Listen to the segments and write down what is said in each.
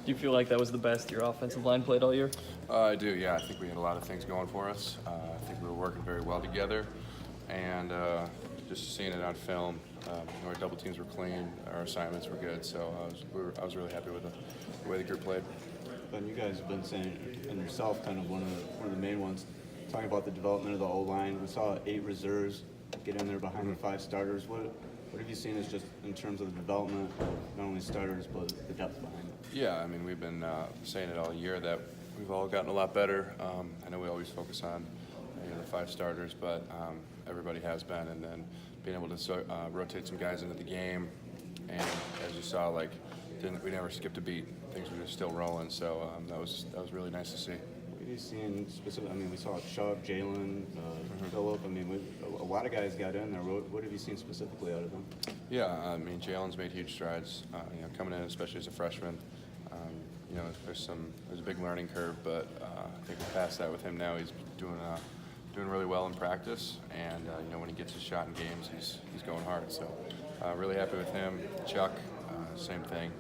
Do you feel like that was the best your offensive line played all year? I do, yeah. I think we had a lot of things going for us. I think we were working very well together, and just seeing it on film, our double teams were clean, our assignments were good, so I was really happy with the way the group played. Ben, you guys have been saying, and yourself, kind of one of the main ones, talking about the development of the O-line. We saw 8 reserves get in there behind the 5 starters. What have you seen as just in terms of the development of not only starters but the depth behind it? Yeah, I mean, we've been saying it all year that we've all gotten a lot better. I know we always focus on the 5 starters, but everybody has been, and then being able to rotate some guys into the game, and as you saw, we never skipped a beat. Things were just still rolling, so that was really nice to see. What have you seen specifically? I mean, we saw Chubb, Jalen, Phillip. I mean, a lot of guys got in there. What have you seen specifically out of them? Yeah, I mean, Jalen's made huge strides. Coming in, especially as a freshman, there's a big learning curve, but I think we're past that with him now. He's doing really well in practice, and when he gets his shot in games, he's going hard. So really happy with him. Chuck, same thing.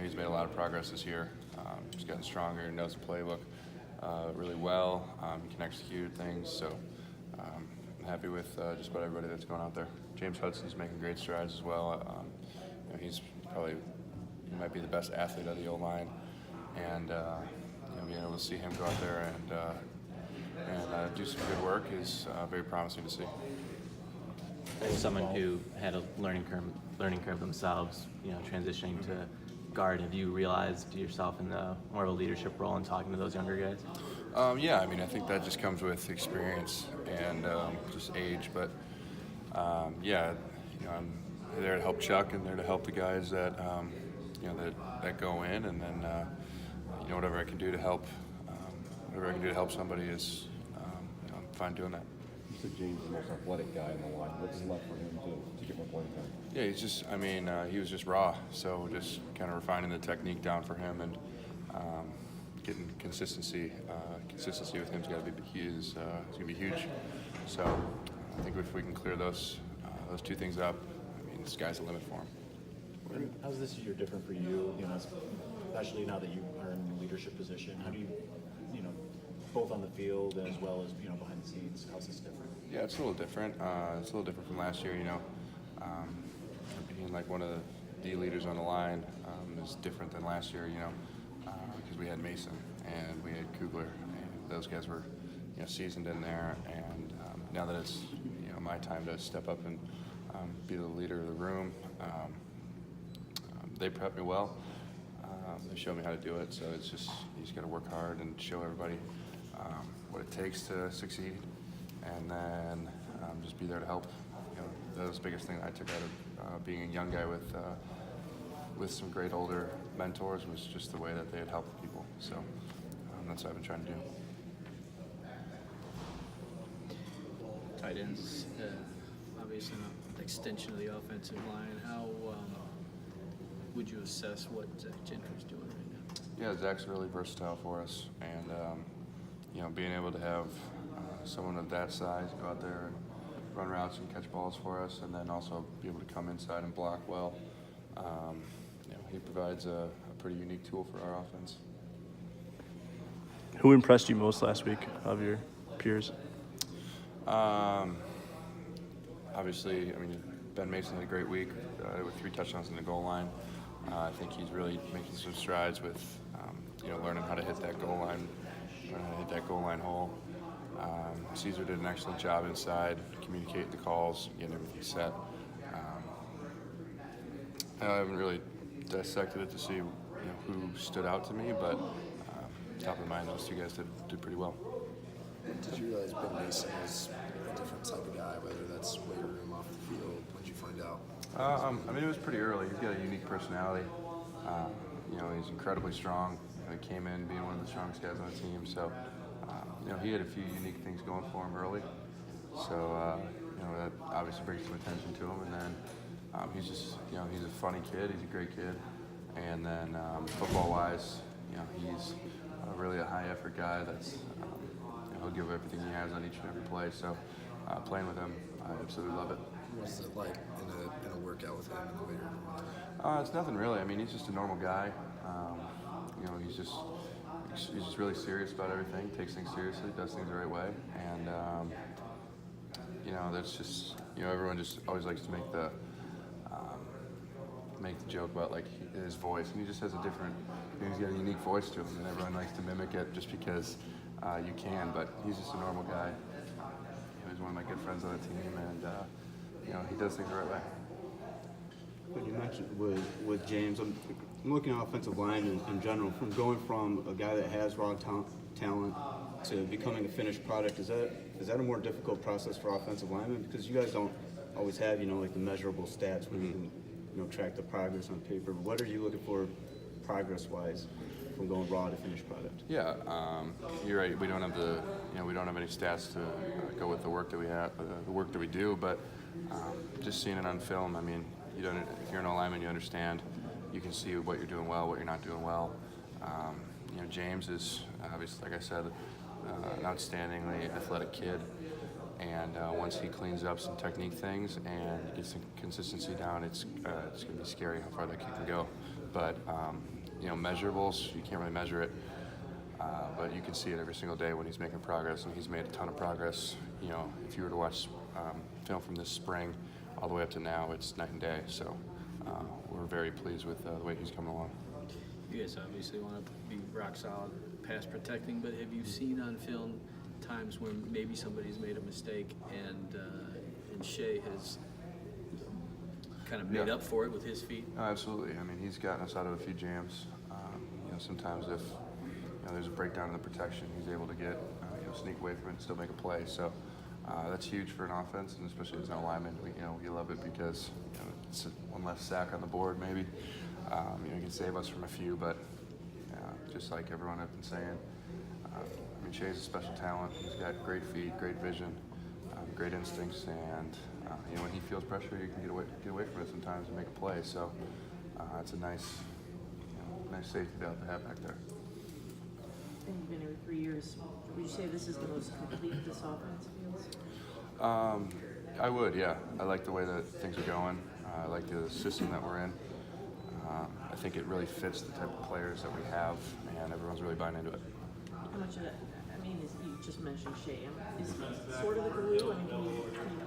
He's made a lot of progress this year. He's gotten stronger, knows the playbook really well. He can execute things. So I'm happy with just about everybody that's going out there. James Hudson's making great strides as well. He might be the best athlete of the O-line, and being able to see him go out there and do some good work is very promising to see. As someone who had a learning curve themselves, transitioning to guard, have you realized yourself in more of a leadership role in talking to those younger guys? Yeah, I mean, I think that just comes with experience and just age. But I'm there to help Chuck and there to help the guys that that go in, and then whatever I can do to help somebody is I'm fine doing that. You said James is the most athletic guy in the line. What's left for him to get more playing time? Yeah, he was just raw, so just kind of refining the technique down for him and getting consistency. Consistency with him's got to be huge. It's gonna be huge. So I think if we can clear those 2 things up, I mean, the sky's the limit for him. How's this year different for you? Especially now that you are in a leadership position. How do you, both on the field as well as behind the scenes? How's this different? Yeah, it's a little different. It's a little different from last year. Being like one of the leaders on the line is different than last year. Because we had Mason and we had Kugler, and those guys were seasoned in there. And now that it's my time to step up and be the leader of the room, they prepped me well. They showed me how to do it. So it's just you just got to work hard and show everybody what it takes to succeed, and then just be there to help. That was the biggest thing that I took out of being a young guy with some great older mentors was just the way that they had helped people. So that's what I've been trying to do. Tight ends, obviously an extension of the offensive line. How would you assess what Zach Gentry's doing right now? Yeah, Zach's really versatile for us, and being able to have someone of that size go out there and run routes and catch balls for us, and then also be able to come inside and block well. He provides a pretty unique tool for our offense. Who impressed you most last week of your peers? Obviously, Ben Mason had a great week with 3 touchdowns in the goal line. I think he's really making some strides with, learning how to hit that goal line hole. Caesar did an excellent job inside, communicating the calls, getting everything set. I haven't really dissected it to see who stood out to me, but top of mind, those 2 guys did pretty well. Did you realize Ben Mason is a different type of guy, whether that's weight room, off the field? When did you find out? It was pretty early. He's got a unique personality. He's incredibly strong. He came in being one of the strongest guys on the team, so he had a few unique things going for him early. So that obviously brings some attention to him, and then he's just he's a funny kid. He's a great kid, and then football-wise, he's really a high-effort guy. That's he'll give everything he has on each and every play. So playing with him, I absolutely love it. What's it like in a workout with him in the weight room? It's nothing really. He's just a normal guy. you know, he's just really serious about everything, takes things seriously, does things the right way, and you know, that's just, you know, everyone just always likes to make the joke about like his voice, and he just has a different, you know, he's got a unique voice to him, and everyone likes to mimic it just because you can, but he's just a normal guy. You know, he's one of my good friends on the team, and you know, he does things the right way. But you mentioned with James, I'm looking at offensive line in general, from going from a guy that has raw talent to becoming a finished product. Is that a more difficult process for offensive linemen? Because you guys don't always have, you know, like the measurable stats where you can, you know, track the progress on paper. But what are you looking for progress-wise from going raw to finished product? Yeah, you're right. We don't have we don't have any stats to go with the work that we have, the work that we do. But just seeing it on film, I mean, if you're an O-lineman, you understand. You can see what you're doing well, what you're not doing well. You know, James is obviously, like I said, an outstandingly athletic kid. And once he cleans up some technique things and gets some consistency down, it's going to be scary how far that kid can go. But you know, measurables, you can't really measure it, but you can see it every single day when he's making progress, and he's made a ton of progress. You know, if you were to watch film from this spring all the way up to now, it's night and day. So we're very pleased with the way he's coming along. You guys obviously want to be rock solid pass protecting, but have you seen on film times when maybe somebody's made a mistake and Shea has kind of made up for it with his feet? No, absolutely. I mean, he's gotten us out of a few jams. You know, sometimes if there's a breakdown in the protection, he's able to get sneak away from it and still make a play. So that's huge for an offense, and especially as an alignment, we love it because it's one less sack on the board maybe. He can save us from a few, but just like everyone has been saying, I mean, Shea's a special talent. He's got great feet, great vision, great instincts, and when he feels pressure, you can get away from it sometimes and make a play. So it's a nice safety valve to have back there. And you've been here 3 years. Would you say this is the most complete this offense feels? I would, yeah. I like the way that things are going. I like the system that we're in. I think it really fits the type of players that we have, and everyone's really buying into it. How much of that, I mean, you just mentioned Shea. Is he sort of the glue? I mean, can you